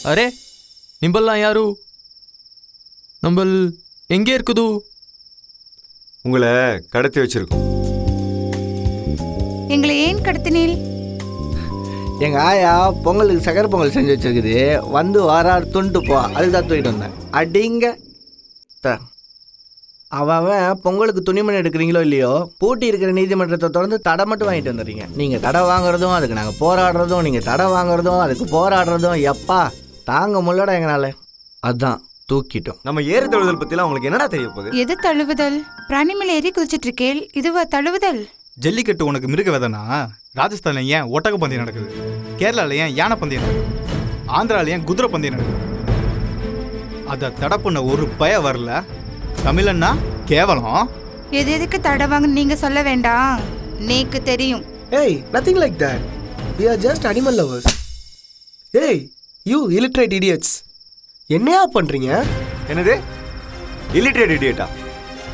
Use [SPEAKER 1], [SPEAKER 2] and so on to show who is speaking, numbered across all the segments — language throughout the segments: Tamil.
[SPEAKER 1] ಅರೆ ನಿಂಬಲ್ಲ ಯಾರು ನಂಬಲ್ எங்கே இருக்குது
[SPEAKER 2] உங்களை கடத்தி வச்சிருக்கோம்.
[SPEAKER 3] எங்களை ஏன் கடத்தினீள்?
[SPEAKER 4] எங்கள் ஆயா பொங்கலுக்கு சக்கரை பொங்கல் செஞ்சு வச்சிருக்குது, வந்து வாரார் துண்டு போ, அதுதான் தூக்கிட்டு வந்தேன். அடிங்க அவன் பொங்கலுக்கு துணிமணி எடுக்கிறீங்களோ இல்லையோ, பூட்டி இருக்கிற நீதிமன்றத்தை தொடர்ந்து தடை மட்டும் வாங்கிட்டு வந்துடுறீங்க. நீங்கள் தடை வாங்குறதும் அதுக்கு நாங்கள் போராடுறதும், நீங்கள் தடை வாங்குறதும் அதுக்கு போராடுறதும், எப்பா தாங்க முள்ளடா எங்கனால. அதுதான் தூக்கிட்டோம்.
[SPEAKER 2] நம்ம ஏறு தழுவுதல் பற்றிலாம் உங்களுக்கு என்னடா தெரிய போகுது?
[SPEAKER 3] எது தழுவுதல்? பிராணி மேல ஏறி குதிச்சிட்டு இருக்கேள், இதுவா தழுவுதல்?
[SPEAKER 5] ஜல்லிக்கட்டு உனக்கு மிருக வேதனா? ராஜஸ்தான்ல ஏன் ஒட்டக பந்தயம் நடக்குது? கேரளால ஏன் யானை பந்தயம் நடக்குது? ஆந்திரால ஏன் குதிரை பந்தயம் நடக்குது? அதை தடை பண்ண ஒரு பய வரல. தமிழன்னா கேவலம்.
[SPEAKER 3] எது எதுக்கு தடை வாங்க நீங்க சொல்ல வேண்டாம், நேக்கு தெரியும்.
[SPEAKER 6] Hey, nothing like that. We are just animal lovers. Hey, you illiterate idiots. என்னையா பண்றீங்க?
[SPEAKER 2] என்னது இல்லிட்ரேட் இடியட்டா?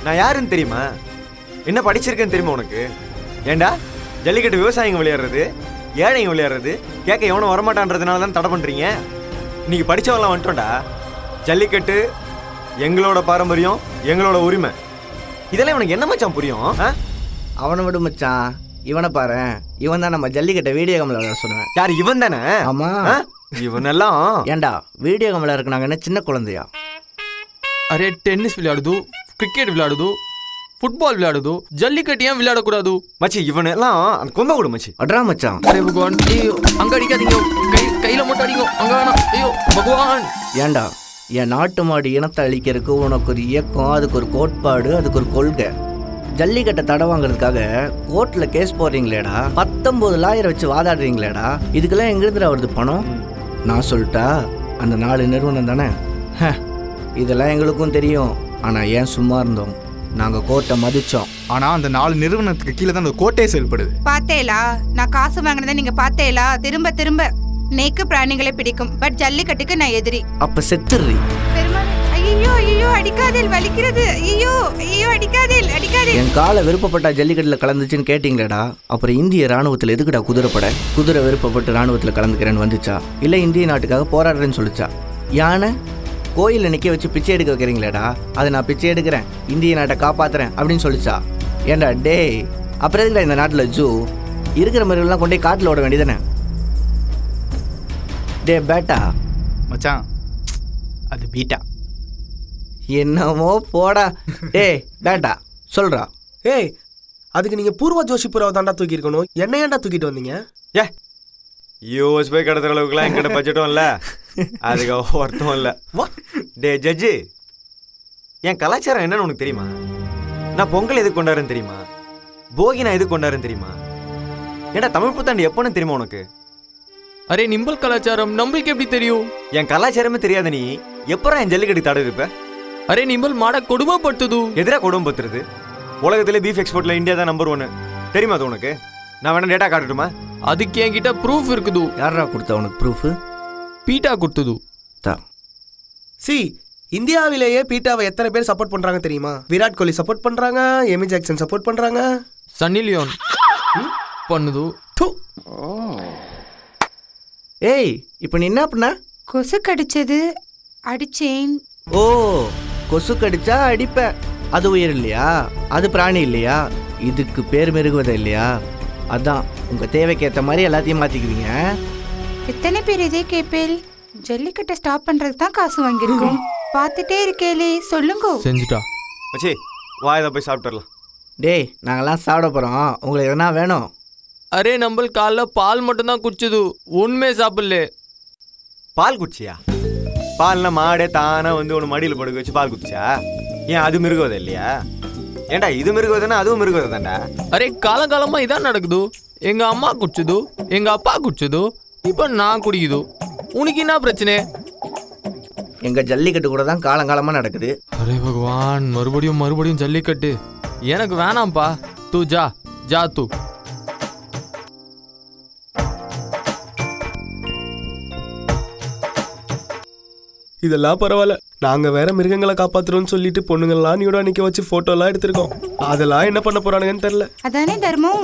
[SPEAKER 2] நான் யாருன்னு தெரியுமா? என்ன படிச்சிருக்கேன்னு தெரியுமா உனக்கு? ஏண்டா ஜல்லிக்கட்டு விவசாயிங்க விளையாடுறது, ஏழைங்க விளையாடுறது, கேட்க எவனும் வரமாட்டான்றதுனால தான் தடை பண்ணுறீங்க. இன்னைக்கு படித்தவங்களாம் வந்துட்டோண்டா. ஜல்லிக்கட்டு எங்களோட பாரம்பரியம், எங்களோட உரிமை. இதெல்லாம் இவனுக்கு என்ன மச்சான் புரியும்?
[SPEAKER 4] அவனை விடு மச்சான், இவனை பாரு. இவன் தான் நம்ம ஜல்லிக்கட்டை வீடியோ கேமில் விளையாட சொன்னேன்.
[SPEAKER 2] யார் இவன் தானே?
[SPEAKER 4] ஆமாம்.
[SPEAKER 2] இவனெல்லாம்
[SPEAKER 4] ஏண்டா வீடியோ கேமில் இருக்குனாங்க என்ன சின்ன குழந்தையா?
[SPEAKER 1] ಅರೆ ಟೆನ್ನಿಸ್ விளையாடுது, கிரிக்கெட் விளையாடுது, ஃபுட்பால் விளையாடுது, ஜல்லிக்கட்டு ஏன் விளையாடக்கூடாது?
[SPEAKER 2] மச்சி இவனெல்லாம் அந்த கொம்ப கொடு மச்சி.
[SPEAKER 4] அட்ரா மச்சான்.
[SPEAKER 1] அரே பகவான், ஐயோ அங்க அடிக்காதீங்க, கையில மட்டும் அடிங்க, அங்க வேணாம். ஐயோ பகவான்.
[SPEAKER 4] ஏண்டா என் நாட்டு மாடு இனத்தை அழிக்கிறதுக்கு உனக்கு ஒரு இயக்கம், அதுக்கு ஒரு கோட்பாடு, அதுக்கு ஒரு கொள்கை. ஜல்லிக்கட்டை தடை வாங்குறதுக்காக கோர்ட்டில் கேஸ் போடுறீங்களேடா, 19 லாயரை வச்சு வாதாடுறீங்களேடா, இதுக்கெல்லாம் எங்கிருந்து வருது பணம்? நான் சொல்லிட்டா, அந்த 4 நிறுவனம் தானே. இதெல்லாம் எங்களுக்கும் தெரியும். ஆனால் ஏன் சும்மா இருந்தோம்? நாங்கள் கோர்ட்டை மதித்தோம்.
[SPEAKER 5] ஆனா அந்த 4 நிறுவனத்துக்கு கீழே தான் அந்த கோட்டையே செயல்படுது.
[SPEAKER 3] பார்த்தேலா, நான் காசு வாங்கினதை நீங்க பார்த்தேலா? திரும்ப திரும்ப நேக்கு பிராணிகளை பிடிக்கும், பட் ஜல்லிக்கட்டுக்கு நான் எதிரி.
[SPEAKER 4] அப்போ செத்துடுறீ.
[SPEAKER 3] ஐயோ ஐயோ அடிக்காதேல், வலிக்கிறது. ஐயோ ஐயோ அடிக்காதேல், அடிக்காதேல்.
[SPEAKER 4] என் காலை விருப்பப்பட்டா ஜல்லிக்கட்டில் கலந்துச்சுன்னு கேட்டிங்களேடா. அப்புறம் இந்திய ராணுவத்தில் எதுக்குடா குதிரைப்பட? குதிரை விருப்பப்பட்டு ராணுவத்தில் கலந்துக்கிறேன்னு வந்துச்சா? இல்லை இந்திய நாட்டுக்காக போராடுறேன்னு சொல்லிச்சா? யானை கோயிலில் நிற்க வச்சு பிச்சை எடுக்க வைக்கிறீங்களேடா, அதை நான் பிச்சை எடுக்கிறேன், இந்திய நாட்டை காப்பாற்றுறேன் அப்படின்னு சொல்லிச்சா? ஏண்டா டேய், அப்புறம் எதுக்குடா இந்த நாட்டில் ஜூ? இருக்கிற மாதிரிலாம் கொண்டே காட்டில் ஓட வேண்டியதானே? டே பேட்டா
[SPEAKER 5] மச்சான், அது பீட்டா.
[SPEAKER 4] என்னமோ போடா. டேய் பேட்டா சொல்கிறா.
[SPEAKER 6] ஏய், அதுக்கு நீங்க பூர்வ ஜோஷிபுராவை தாண்டா தூக்கி இருக்கணும். என்ன ஏன்டா தூக்கிட்டு வந்தீங்க?
[SPEAKER 2] யூஎஸ் போய் கடத்துற அளவுக்குலாம் என்கிட்ட பட்ஜெட்டும் இல்லை, அதுக்கு ஒருத்தம் இல்லை. டே ஜட்ஜு, என் கலாச்சாரம் என்னன்னு உனக்கு தெரியுமா? நான் பொங்கல் எதுக்கு கொண்டாடுறேன்னு தெரியுமா? போகி நான் எதுக்கு கொண்டாடுறேன்னு தெரியுமா? ஏன்னா தமிழ் புத்தாண்டு எப்போன்னு தெரியுமா உனக்கு?
[SPEAKER 1] அரே நிம்பல் கலாச்சாரம் நம்மளுக்கு எப்படி தெரியும்?
[SPEAKER 2] என் கலாச்சாரமே தெரியாத நீ எப்பறம் என் ஜல்லிக்கட்டு தடை இருப்ப?
[SPEAKER 1] அரே நிம்பல் மாட கொடுமைப்படுத்துது.
[SPEAKER 2] எதிராக கொடுமைப்படுத்துறது? உலகத்திலே பீஃப் எக்ஸ்போர்ட்ல இந்தியா தான் நம்பர் 1. தெரியுமா அது உனக்கு? நான் வேணா டேட்டா காட்டட்டுமா?
[SPEAKER 1] அதுக்கு என்கிட்ட ப்ரூஃப் இருக்குது.
[SPEAKER 4] யாரா கொடுத்தா உனக்கு ப்ரூஃபு?
[SPEAKER 1] பீட்டா கொடுத்தது.
[SPEAKER 6] சி, இந்தியாவிலேயே பீட்டாவை எத்தனை பேர் சப்போர்ட் பண்றாங்க தெரியுமா? விராட் கோலி சப்போர்ட் பண்றாங்க, எமி ஜாக்சன் சப்போர்ட் பண்றாங்க,
[SPEAKER 1] சன்னி லியோன் பண்ணுது.
[SPEAKER 4] ஏய், இப்போ நீ என்ன பண்ண?
[SPEAKER 3] கொசு கடிச்சது, அடிச்சேன்.
[SPEAKER 4] ஓ, கொசு கடிச்சா அடிப்ப, அது உயிர் இல்லையா? அது பிராணி இல்லையா? இதுக்கு பேர் மெருகுவதை இல்லையா? அதான் உங்க தேவைக்கு ஏற்ற மாதிரி எல்லாத்தையும் மாத்திக்குவீங்க.
[SPEAKER 3] எத்தனை பேர் இதே கேப்பேல்? ஜல்லிக்கட்டை ஸ்டாப் பண்றதுக்கு தான் காசு வாங்கியிருக்கோம். பார்த்துட்டே இருக்கேலே, சொல்லுங்க.
[SPEAKER 1] செஞ்சுட்டா
[SPEAKER 2] மச்சி, வா இதை போய் சாப்பிட்டுறலாம்.
[SPEAKER 4] டேய், நாங்கெல்லாம் சாப்பிட போறோம், உங்களுக்கு எதனா வேணும்?
[SPEAKER 1] அரே நம்மள் காலைல பால் மட்டும் தான் குடிச்சது, உண்மையே சாப்பிடல.
[SPEAKER 2] பால் குடிச்சியா? பால்னா மாடே தானே வந்து உன மடியில் படுக்க வச்சு பால் குடிச்சா? ஏன் அது மிருகவதை இல்லையா? ஏண்டா இது மிருகவதைன்னா அதுவும் மிருகவதை தான்டா.
[SPEAKER 1] அரே காலங்காலமா இதான் நடக்குது. எங்க அம்மா குடிச்சது, எங்க அப்பா குடிச்சது, இப்போ நான் குடிக்குது. உனக்கு என்ன பிரச்சனை?
[SPEAKER 4] எங்க ஜல்லிக்கட்டு கூட தான் காலங்காலமா நடக்குது.
[SPEAKER 1] அரே பகவான், மறுபடியும் மறுபடியும் ஜல்லிக்கட்டு எனக்கு வேணாம்ப்பா. தூ ஜா ஜா தூ.
[SPEAKER 6] இதெல்லாம் பரவாயில்ல. நாங்க வேற மிருகங்களை காப்பாத்துறோம்னு சொல்லிட்டு பொண்ணுங்கள்லாம் நீட நிக்க வச்சு போட்டோலாம் எடுத்திருக்கோம். அதெல்லாம் என்ன பண்ண போறானுங்கன்னு தெரியல.
[SPEAKER 3] அதானே தர்மம்.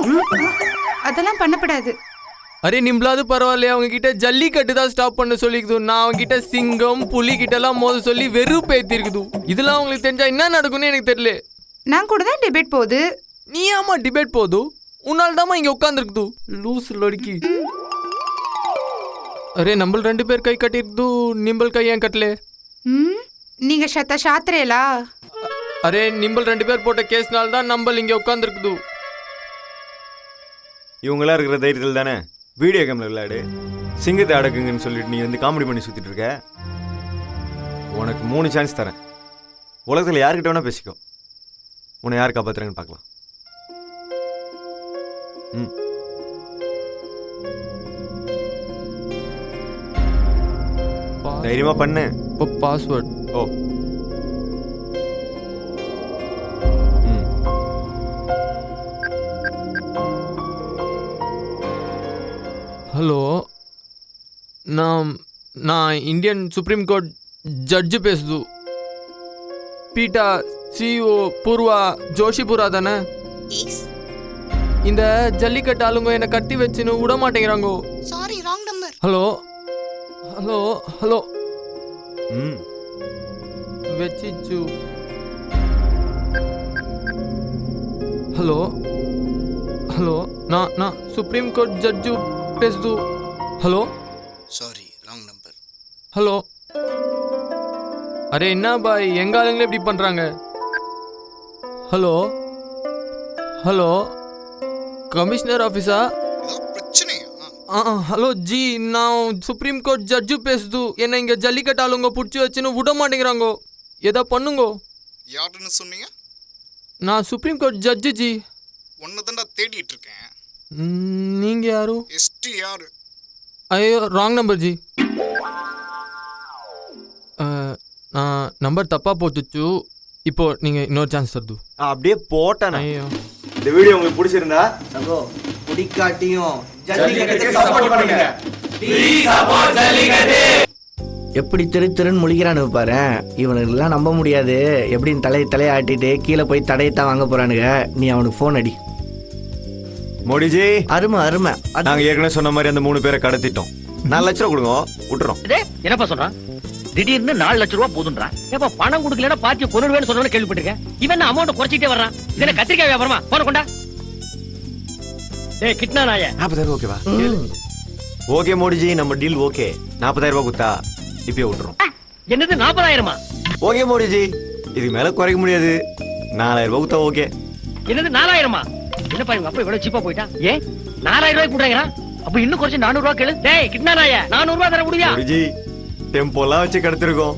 [SPEAKER 3] அதெல்லாம் பண்ணப்படாது.
[SPEAKER 1] அரே நிம்பளாவது பரவாயில்லையா, அவங்க கிட்ட ஜல்லிக்கட்டு தான் ஸ்டாப் பண்ண சொல்லிக்குது. நான் அவங்க கிட்ட சிங்கம் புலி கிட்ட எல்லாம் மோத சொல்லி வெறும் பேத்திருக்குது. இதெல்லாம் அவங்களுக்கு தெரிஞ்சா என்ன நடக்கும்னு எனக்கு தெரியல.
[SPEAKER 3] நான் கூட தான் டிபேட் போகுது.
[SPEAKER 1] நீ ஆமா டிபேட் போது, உன்னால தாமா இங்க உட்காந்துருக்குது லூஸ் லொடிக்கி. அரே நம்ம 2 பேர் கை கட்டிருக்குது, நிம்பல் கை ஏன் கட்டலே?
[SPEAKER 3] நீங்க சாத்திரேலா?
[SPEAKER 1] அரே நிம்பல் 2 பேர் போட்ட கேஸ்னால தான் நம்ம இங்க உட்காந்துருக்குது.
[SPEAKER 2] இவங்களாம் இருக்கிற தைரியத்தில் தானே வீடியோ கேமில் விளையாடு, சிங்கத்தை அடக்குங்கன்னு சொல்லிட்டு நீ வந்து காமெடி பண்ணி சுற்றிட்டு இருக்க. உனக்கு 3 சான்ஸ் தரேன். உலகத்தில் யார்கிட்ட வேணா பேசிக்கோ. உன்னை யார் காப்பாத்துறேன்னு பார்க்கலாம். தைரியமா பண்ணு.
[SPEAKER 1] இப்போ பாஸ்வேர்ட்.
[SPEAKER 2] ஓ
[SPEAKER 1] ஹலோ, நான் இந்தியன் சுப்ரீம் கோர்ட் ஜட்ஜு பேசுது. பீட்டா சிஓ பூர்வா ஜோஷிபுரா தானே? இந்த ஜல்லிக்கட்டு ஆளுங்க என்னை கட்டி வச்சுன்னு விட மாட்டேங்கிறாங்கோ.
[SPEAKER 7] Sorry, wrong number.
[SPEAKER 1] Hello hello hello
[SPEAKER 2] ம்
[SPEAKER 1] வச்சிச்சு. ஹலோ ஹலோ, நான் சுப்ரீம் கோர்ட் ஜட்ஜு பேசுது. Hello
[SPEAKER 7] sorry, wrong number.
[SPEAKER 1] Hello. அரே என்ன பாய், எங்க ஆளுங்களே இப்படி பண்றாங்க? ஹலோ ஹலோ, கமிஷனர் ஆஃபீஸா?
[SPEAKER 7] ஏதோ பிரச்சனையா?
[SPEAKER 1] ஹலோ ஜி, நான் சுப்ரீம் கோர்ட் ஜட்ஜு பேசுது. என்ன இங்க ஜல்லிக்கட்டு ஆளுங்க பிடிச்சி வச்சுன்னு விட மாட்டேங்கிறாங்கோ. ஏதா பண்ணுங்கோ.
[SPEAKER 7] யாருன்னு சொன்னீங்க?
[SPEAKER 1] நான் சுப்ரீம் கோர்ட் ஜட்ஜு ஜி.
[SPEAKER 7] ஒன்னதான்டா தேடிட்டு இருக்கேன்.
[SPEAKER 1] நீங்க யாரு?
[SPEAKER 7] எஸ்டி யாரு?
[SPEAKER 1] ஐயோ ராங் நம்பர் ஜி. நான் நம்பர் தப்பா போட்டுச்சு. இப்போ நீங்க இன்னொரு சான்ஸ் தருது.
[SPEAKER 2] அப்படியே போட்டானே.
[SPEAKER 1] ஐயோ,
[SPEAKER 2] இந்த வீடியோ உங்களுக்கு பிடிச்சிருந்தா
[SPEAKER 4] சகோ பிடிக்காட்டியும் எப்படி திருன்னு முழிக்கிறானு பாரு. இவனுக்கெல்லாம் நம்ப முடியாது. எப்படின்னு தலையை ஆட்டிட்டு கீழே போய் தடையத்தான் வாங்க போறானுங்க. நீ அவனுக்கு ஃபோன் அடி.
[SPEAKER 2] மோடிஜி,
[SPEAKER 4] அருமை.
[SPEAKER 2] நாங்க ஏற்கனவே சொன்ன மாதிரி அந்த 3 பேரை கடத்திட்டோம். 4 லட்சம் ரூபா கொடுங்க, விட்டுறோம்.
[SPEAKER 8] என்னப்பா சொல்றான்? திடீர்னு 4 லட்சம் ரூபாய் போதுன்றான். ஏப்பா பணம் கொடுக்கலன்னா பாத்தி கொன்னுடுவேன்னு சொல்றவன கேள்விப்பட்டிருக்கேன். இவன் அமௌண்ட் குறைச்சிட்டே வர்றான். இதுல கத்திரிக்காய் வியாபாரமா? போன கொண்டா. டேய் கிட்னா நாயே.
[SPEAKER 2] 40,000 ஓகேவா? ஓகே மோடிஜி, நம்ம டீல் ஓகே. 40,000 ரூபாய் கொடுத்தா இப்பயே விட்டுறோம்.
[SPEAKER 8] என்னது 40,000?
[SPEAKER 2] ஓகே மோடிஜி, இதுக்கு மேல குறைக்க முடியாது. 4,000 ரூபாய் கொடுத்தா ஓகே.
[SPEAKER 8] என்னது 4,000? என்னப்பா இவங்க அப்பா இவ்வளவு சீப்பா போயிட்டா? ஏன் 4,000 ரூபாய் கொடுறாங்கறான்? அப்ப இன்னும் குறைச்சு 400 ரூபாய் கேளு. டேய் கிட்னா நாயே, 400 ரூபாய் தர முடியா?
[SPEAKER 2] மோடிஜி, டெம்போலாம் வச்சு கடத்திருக்கோம்.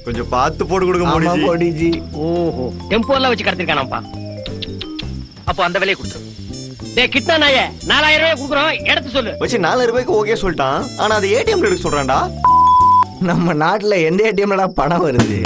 [SPEAKER 2] கொஞ்சம் பார்த்து போட்டு கொடுங்க மோடிஜி.
[SPEAKER 4] மோடிஜி.
[SPEAKER 8] ஓஹோ, டெம்போ எல்லாம் வச்சு கடத்திருக்கானாப்பா. அப்போ அந்த விலையை கொடுத்துரு. டேய் கிட்னா நாயே, 4,000 ரூபாய் கொடுக்குறோம், எடுத்து சொல்லு.
[SPEAKER 2] வச்சு 4,000 ரூபாய்க்கு ஓகே சொல்லிட்டான். ஆனா அது ஏடிஎம்ல எடுக்க சொல்றான்டா.
[SPEAKER 4] நம்ம நாட்டுல எந்த ஏடிஎம்லடா பணம் வருது?